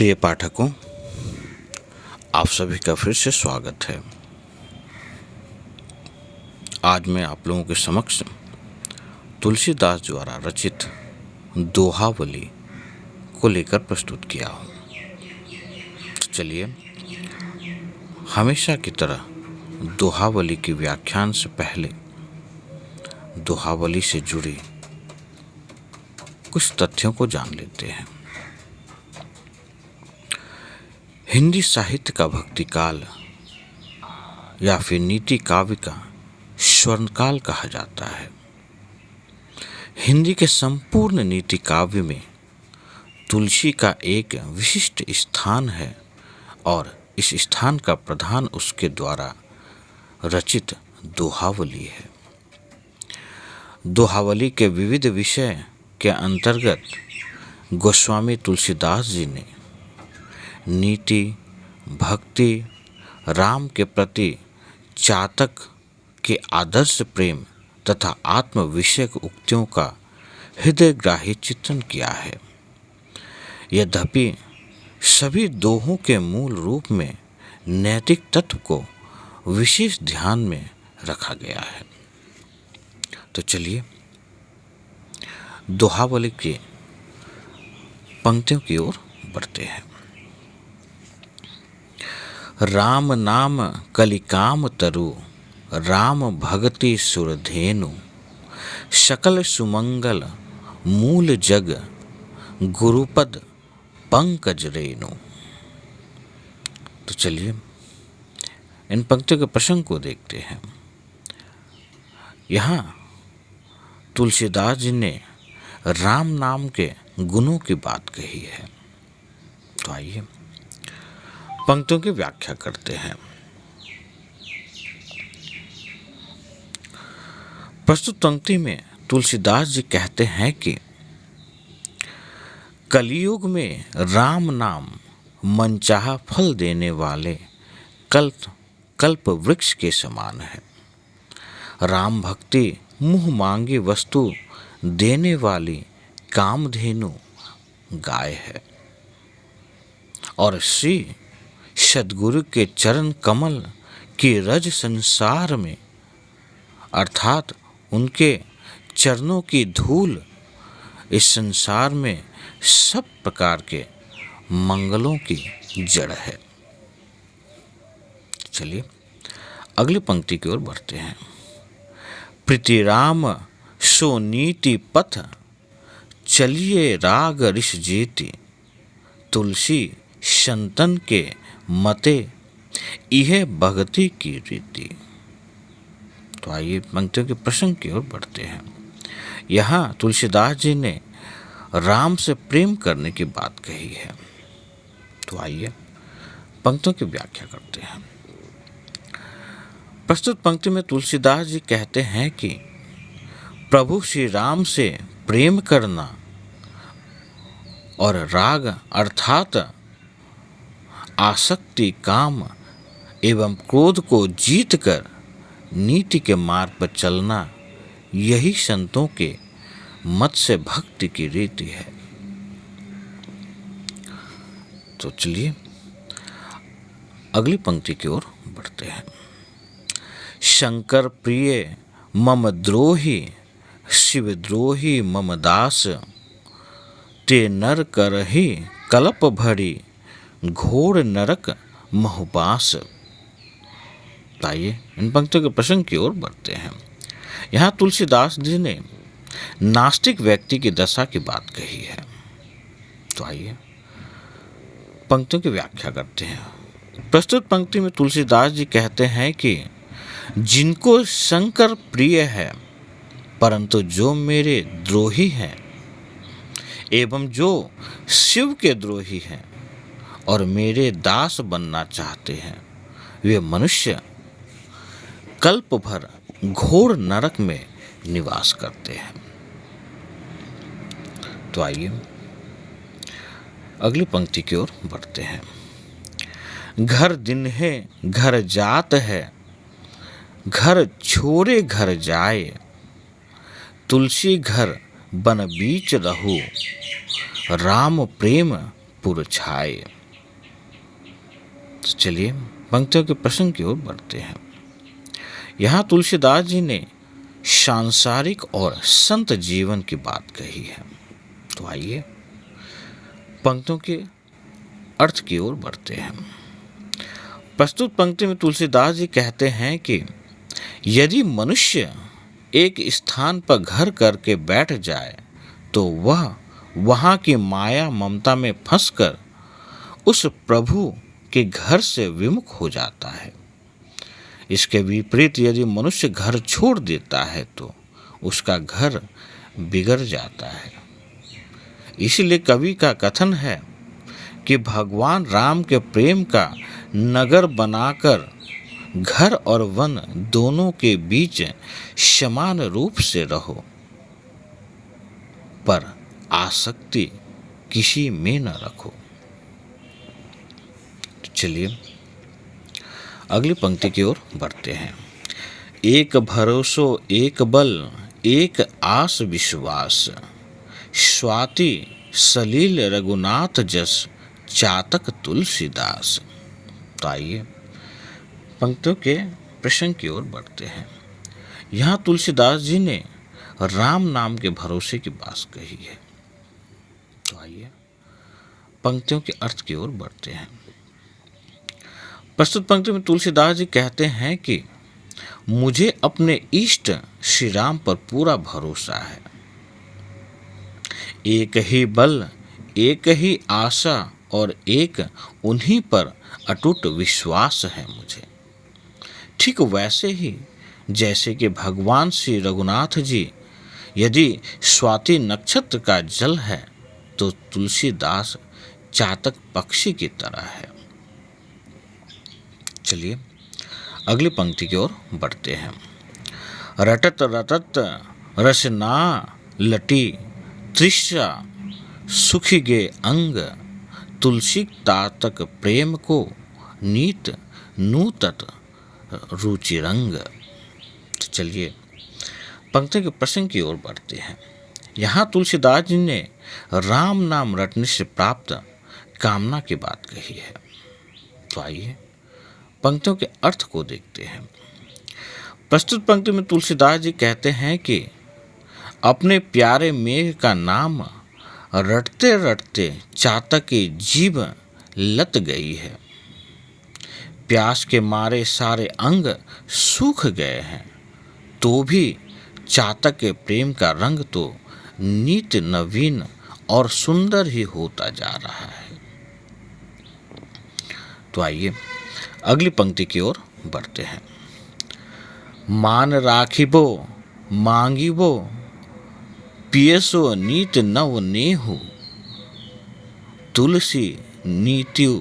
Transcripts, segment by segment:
प्रिय पाठकों, आप सभी का फिर से स्वागत है। आज मैं आप लोगों के समक्ष तुलसीदास द्वारा रचित दोहावली को लेकर प्रस्तुत किया हूँ। तो चलिए, हमेशा की तरह दोहावली की व्याख्यान से पहले दोहावली से जुड़ी कुछ तथ्यों को जान लेते हैं। हिंदी साहित्य का भक्ति काल या फिर नीति काव्य का स्वर्णकाल कहा जाता है। हिंदी के संपूर्ण नीति काव्य में तुलसी का एक विशिष्ट स्थान है और इस स्थान का प्रधान उसके द्वारा रचित दोहावली है। दोहावली के विविध विषय के अंतर्गत गोस्वामी तुलसीदास जी ने नीति, भक्ति, राम के प्रति चातक के आदर्श प्रेम तथा आत्म विषयक उक्तियों का हृदयग्राही चित्रण किया है। यद्यपि सभी दोहों के मूल रूप में नैतिक तत्व को विशेष ध्यान में रखा गया है। तो चलिए, दोहावली की पंक्तियों की ओर बढ़ते हैं। राम नाम कलिकाम तरु, राम भगति सुरधेनु, सकल सुमंगल मूल जग, गुरुपद पंकज रेणु। तो चलिए, इन पंक्तियों के प्रसंग को देखते हैं। यहाँ तुलसीदास जी ने राम नाम के गुणों की बात कही है। तो आइए पंक्तियों की व्याख्या करते हैं। प्रस्तुत पंक्ति में तुलसीदास जी कहते हैं कि कलयुग में राम नाम मनचाहा फल देने वाले कल्प वृक्ष के समान है। राम भक्ति मुँह मांगी वस्तु देने वाली कामधेनु गाय है और श्री सद्गुरु के चरण कमल की रज संसार में अर्थात उनके चरणों की धूल इस संसार में सब प्रकार के मंगलों की जड़ है। चलिए अगली पंक्ति की ओर बढ़ते हैं। प्रीति राम सो नीति पथ, चलिए राग ऋष जीति, तुलसी संतन के मते यह भक्ति की रीति। तो आइए पंक्तियों के प्रसंग की ओर बढ़ते हैं। यहाँ तुलसीदास जी ने राम से प्रेम करने की बात कही है। तो आइए पंक्तियों की व्याख्या करते हैं। प्रस्तुत पंक्ति में तुलसीदास जी कहते हैं कि प्रभु श्री राम से प्रेम करना और राग अर्थात आसक्ति, काम एवं क्रोध को जीतकर नीति के मार्ग पर चलना, यही संतों के मत से भक्ति की रीति है। तो चलिए अगली पंक्ति की ओर बढ़ते हैं। शंकर प्रिय मम द्रोही, शिवद्रोही मम दास, ते नर करहि कलप भरी, घोर नरक महबास। आइए इन पंक्तियों के प्रसंग की ओर बढ़ते हैं। यहाँ तुलसीदास जी ने नास्तिक व्यक्ति की दशा की बात कही है। तो आइए पंक्तियों की व्याख्या करते हैं। प्रस्तुत पंक्ति में तुलसीदास जी कहते हैं कि जिनको शंकर प्रिय है परंतु जो मेरे द्रोही हैं एवं जो शिव के द्रोही हैं और मेरे दास बनना चाहते हैं, वे मनुष्य कल्प भर घोर नरक में निवास करते हैं। तो आइए अगली पंक्ति की ओर बढ़ते हैं। घर दिन है घर जात है, घर छोरे घर जाए, तुलसी घर बन बीच रहू, राम प्रेम पुर छाए। तो चलिए पंक्तियों के प्रसंग की ओर बढ़ते हैं। यहाँ तुलसीदास जी ने सांसारिक और संत जीवन की बात कही है। तो आइए पंक्तियों के अर्थ की ओर बढ़ते हैं। प्रस्तुत पंक्ति में तुलसीदास जी कहते हैं कि यदि मनुष्य एक स्थान पर घर करके बैठ जाए तो वह वहाँ की माया ममता में फंसकर उस प्रभु के घर से विमुख हो जाता है। इसके विपरीत यदि मनुष्य घर छोड़ देता है तो उसका घर बिगड़ जाता है। इसलिए कवि का कथन है कि भगवान राम के प्रेम का नगर बनाकर घर और वन दोनों के बीच समान रूप से रहो, पर आसक्ति किसी में न रखो। चलिए अगली पंक्ति की ओर बढ़ते हैं। एक भरोसो एक बल एक आस विश्वास, स्वाति सलील रघुनाथ जस चातक तुलसीदास। तो आइए पंक्तियों के प्रसंग की ओर बढ़ते हैं। यहाँ तुलसीदास जी ने राम नाम के भरोसे की बात कही है। तो आइए पंक्तियों के अर्थ की ओर बढ़ते हैं। प्रस्तुत पंक्ति में तुलसीदास जी कहते हैं कि मुझे अपने इष्ट श्री राम पर पूरा भरोसा है। एक ही बल एक ही आशा और एक उन्हीं पर अटूट विश्वास है मुझे। ठीक वैसे ही जैसे कि भगवान श्री रघुनाथ जी यदि स्वाति नक्षत्र का जल है तो तुलसीदास चातक पक्षी की तरह है। चलिए अगली पंक्ति की ओर बढ़ते हैं। रटत रटत रसना लटी तृष्णा सुखी गे अंग, तुलसी तातक प्रेम को नीत नूतत रुचि रंग। तो चलिए पंक्ति के प्रसंग की ओर बढ़ते हैं। यहाँ तुलसीदास जी ने राम नाम रटने से प्राप्त कामना की बात कही है। तो आइए पंक्तियों के अर्थ को देखते हैं। प्रस्तुत पंक्ति में तुलसीदास जी कहते हैं कि अपने प्यारे मेघ का नाम रटते रटते चातक की जीभ लत गई है। प्यास के मारे सारे अंग सूख गए हैं, तो भी चातक के प्रेम का रंग तो नित नवीन और सुंदर ही होता जा रहा है। तो आइए अगली पंक्ति की ओर बढ़ते हैं। मान राखिबो मांगिबो पियसो नीत नव नेहु, तुलसी नीत्यु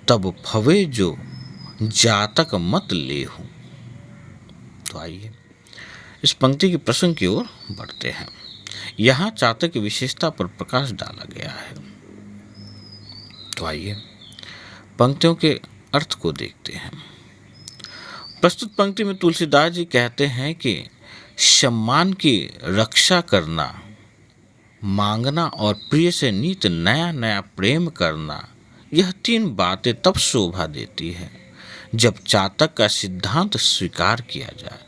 तब फवे जो जातक मत लेहु। तो आइए इस पंक्ति के प्रसंग की ओर बढ़ते हैं। यहाँ चातक की विशेषता पर प्रकाश डाला गया है। तो आइए पंक्तियों के अर्थ को देखते हैं। प्रस्तुत पंक्ति में तुलसीदास जी कहते हैं कि सम्मान की रक्षा करना, मांगना और प्रिय से नित नया नया प्रेम करना, यह तीन बातें तब शोभा देती है जब चातक का सिद्धांत स्वीकार किया जाए।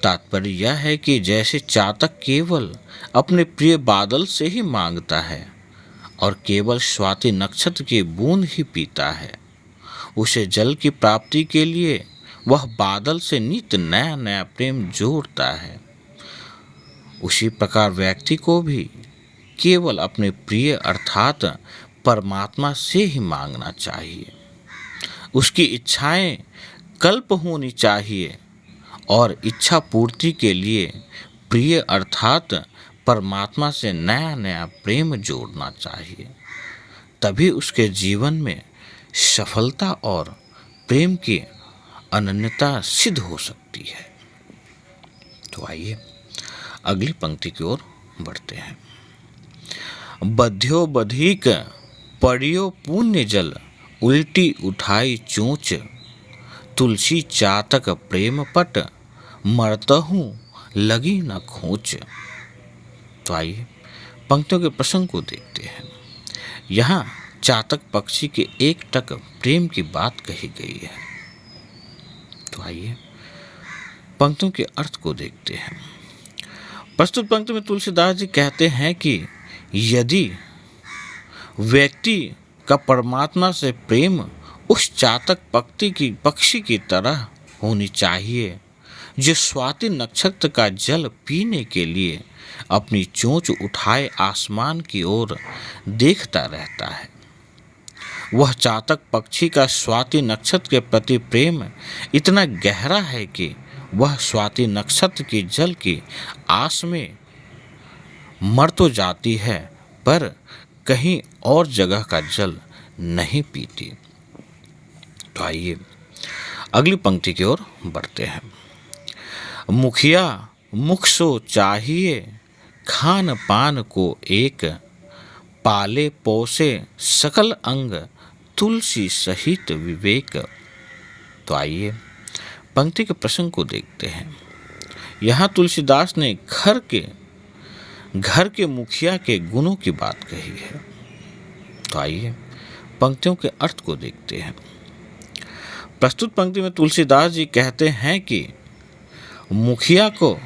तात्पर्य यह है कि जैसे चातक केवल अपने प्रिय बादल से ही मांगता है और केवल स्वाति नक्षत्र की बूंद ही पीता है, उसे जल की प्राप्ति के लिए वह बादल से नित नया नया प्रेम जोड़ता है, उसी प्रकार व्यक्ति को भी केवल अपने प्रिय अर्थात परमात्मा से ही मांगना चाहिए। उसकी इच्छाएं कल्प होनी चाहिए और इच्छा पूर्ति के लिए प्रिय अर्थात परमात्मा से नया नया प्रेम जोड़ना चाहिए। तभी उसके जीवन में सफलता और प्रेम की अनन्यता सिद्ध हो सकती है। तो आइए अगली पंक्ति की ओर बढ़ते हैं। बध्यो बधिक पड़ियो पुण्य जल, उल्टी उठाई चोंच, तुलसी चातक प्रेम पट, मरतहूँ लगी न खोच। तो आइए पंक्तियों के प्रसंग को देखते हैं। यहाँ चातक पक्षी के एक टक प्रेम की बात कही गई है। तो आइए पंक्तियों के अर्थ को देखते हैं। प्रस्तुत पंक्ति में तुलसीदास जी कहते हैं कि यदि व्यक्ति का परमात्मा से प्रेम उस चातक पक्षी की तरह होनी चाहिए जो स्वाति नक्षत्र का जल पीने के लिए अपनी चोंच उठाए आसमान की ओर देखता रहता है। वह चातक पक्षी का स्वाति नक्षत्र के प्रति प्रेम इतना गहरा है कि वह स्वाति नक्षत्र के जल की आस में मर तो जाती है पर कहीं और जगह का जल नहीं पीती। तो आइए अगली पंक्ति की ओर बढ़ते हैं। मुखिया मुख सो चाहिए खान पान को एक, पाले पोसे सकल अंग तुलसी सहित विवेक। तो आइए पंक्ति के प्रसंग को देखते हैं। यहाँ तुलसीदास ने घर के मुखिया के गुणों की बात कही है। तो आइए पंक्तियों के अर्थ को देखते हैं। प्रस्तुत पंक्ति में तुलसीदास जी कहते हैं कि मुखिया को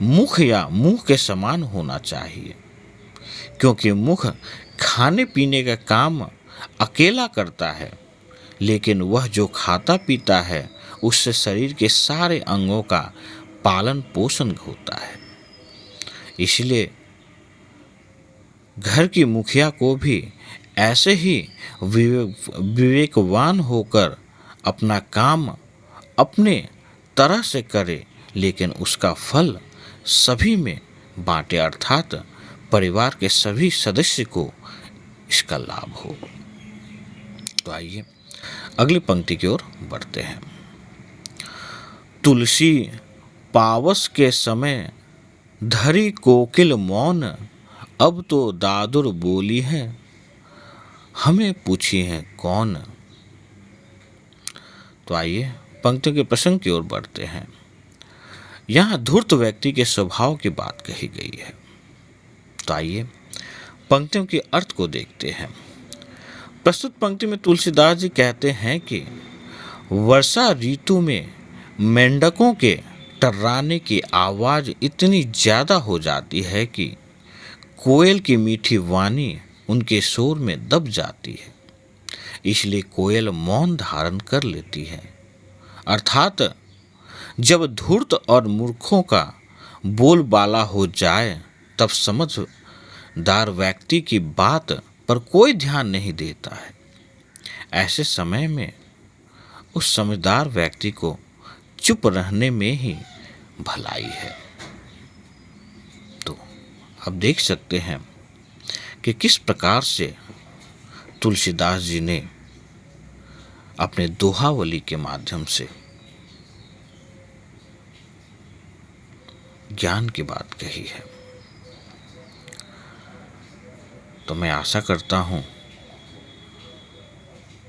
मुख या मुंह के समान होना चाहिए, क्योंकि मुख खाने पीने का काम अकेला करता है, लेकिन वह जो खाता पीता है उससे शरीर के सारे अंगों का पालन पोषण होता है। इसलिए घर की मुखिया को भी ऐसे ही विवेकवान होकर अपना काम अपने तरह से करे, लेकिन उसका फल सभी में बांटे, अर्थात परिवार के सभी सदस्य को इसका लाभ हो। तो आइए अगली पंक्ति की ओर बढ़ते हैं। तुलसी पावस के समय धरी कोकिल मौन, अब तो दादुर बोली है हमें पूछी है कौन। तो आइए पंक्तियों के प्रसंग की ओर बढ़ते हैं। यहाँ धूर्त व्यक्ति के स्वभाव की बात कही गई है। तो आइए पंक्तियों के अर्थ को देखते हैं। प्रस्तुत पंक्ति में तुलसीदास जी कहते हैं कि वर्षा ऋतु में मेंढकों के टर्राने की आवाज़ इतनी ज़्यादा हो जाती है कि कोयल की मीठी वाणी उनके शोर में दब जाती है। इसलिए कोयल मौन धारण कर लेती है, अर्थात जब धूर्त और मूर्खों का बोलबाला हो जाए तब समझदार व्यक्ति की बात पर कोई ध्यान नहीं देता है। ऐसे समय में उस समझदार व्यक्ति को चुप रहने में ही भलाई है। तो अब देख सकते हैं कि किस प्रकार से तुलसीदास जी ने अपने दोहावली के माध्यम से ज्ञान की बात कही है। तो मैं आशा करता हूँ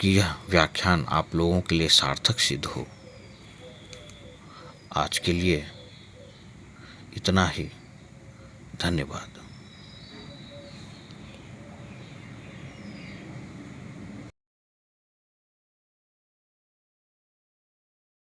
कि यह व्याख्यान आप लोगों के लिए सार्थक सिद्ध हो। आज के लिए इतना ही। धन्यवाद।